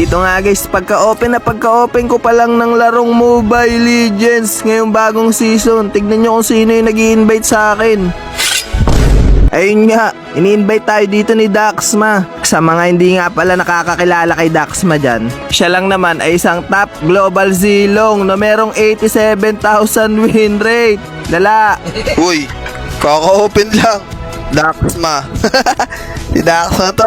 Dito nga guys, pagka-open ko pa lang ng larong Mobile Legends ngayong bagong season. Tignan nyo kung sino yung nag-i-invite sa akin. Ayun nga, ini-invite tayo dito ni Daxma. Sa mga hindi nga pala nakakakilala kay Daxma dyan, siya lang naman ay isang top global zilong na merong 87,000 win rate. Lala. Uy, kaka-open lang. Daxma. Si Daxma to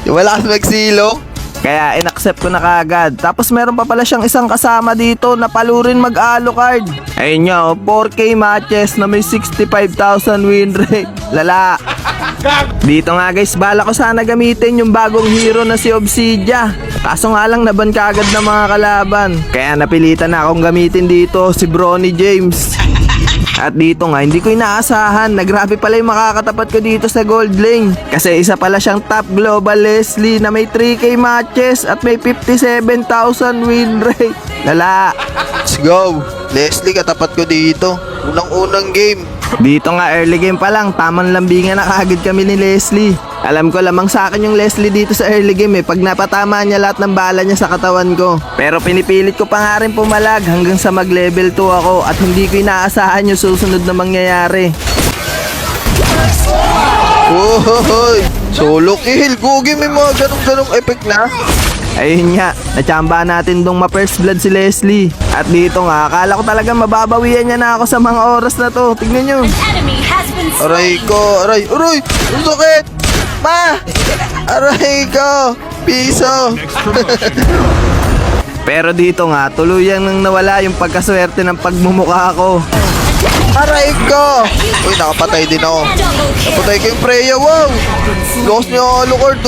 Yung malakas magsilong. Kaya in-accept ko na kagad. Tapos meron pa pala siyang isang kasama dito na palurin mag-Alucard. Ayun nga, 4K matches na may 65,000 win rate. Lala. Dito nga guys, bala ko sana gamitin yung bagong hero na si Obsidia. Kaso nga lang naban kagad ng mga kalaban. Kaya napilitan na akong gamitin dito si Bronny James. At dito nga, hindi ko inaasahan na grabe pala yung makakatapat ko dito sa gold lane. Kasi isa pala siyang top global Leslie na may 3K matches at may 57,000 win rate. Lala. Let's go. Leslie, katapat ko dito. Unang-unang game. Dito nga early game pa lang, tamang lambingan na kaagad kami ni Leslie. Alam ko lamang sa akin yung Leslie dito sa early game pag napatama niya lahat ng bala niya sa katawan ko. Pero pinipilit ko pa nga rin pumalag hanggang sa mag level 2 ako at hindi ko inaasahan yung susunod na mangyayari. Uy, solo kill. Gugi, may mga ganong effect na. Ayun nga, nachamba natin dong ma-first blood si Leslie. At dito nga, akala ko talaga mababawian niya na ako sa mga oras na to. Tignan nyo. Aray ko, aray, ang sakit. Ma! Aray ko, piso. Pero dito nga, tuluyan nang nawala yung pagkaswerte ng pagmumukha ko. Aray ko. Uy, nakapatay din ako. Napatay ko yung Freya, wow. Lost niya ang Alucard,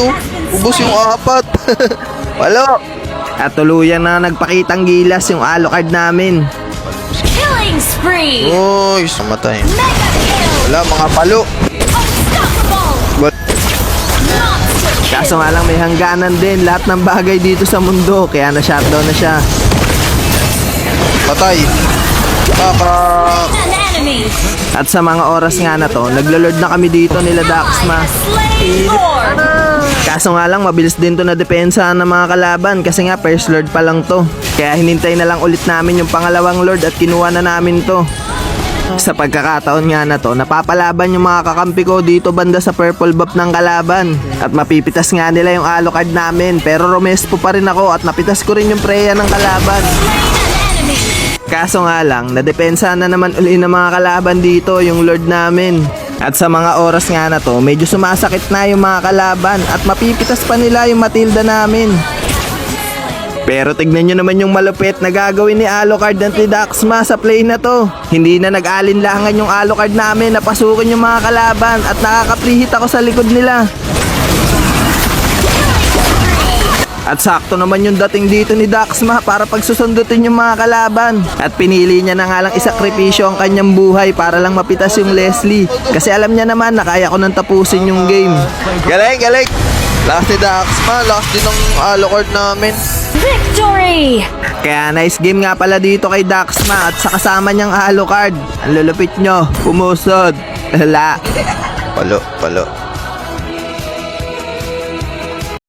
ubos yung 4. Walo. At tuluyan na nagpakitang gilas yung Alucard namin. Killing spree! Uy, samatay. Wala, mga palo. Kaso nga lang may hangganan din lahat ng bagay dito sa mundo. Kaya na-shutdown na siya. Patay. An enemy! At sa mga oras nga na to, naglo-lord na kami dito nila Daxma. Slain Lord! Kaso nga lang mabilis din to na depensa ng mga kalaban kasi nga first lord pa lang to. Kaya hinintay na lang ulit namin yung pangalawang lord at kinuha na namin to. Sa pagkakataon nga na to, napapalaban yung mga kakampi ko dito banda sa purple buff ng kalaban. At mapipitas nga nila yung Alucard namin, pero romespo pa rin ako at napitas ko rin yung Freya ng kalaban. Kaso nga lang, nadepensa na naman uli ng mga kalaban dito yung lord namin. At sa mga oras nga na to, medyo sumasakit na yung mga kalaban at mapipitas pa nila yung Matilda namin. Pero tignan nyo naman yung malupit na gagawin ni Alucard ng Daxma sa play na to. Hindi na nag-alinlangan yung Alucard namin na pasukin yung mga kalaban at nakaka-free hit ako sa likod nila. At sakto naman yung dating dito ni Daxma para pagsusundutin yung mga kalaban. At pinili niya na nga lang isakripisyo ang kanyang buhay para lang mapitas yung Leslie. Kasi alam niya naman na kaya ko nang tapusin yung game. Galing, galing. Last ni Daxma, last din ng Alucard namin. Victory! Kaya nice game nga pala dito kay Daxma at sa kasama niyang Alucard. Ang lulupit nyo, pumusod. Lala. Palo.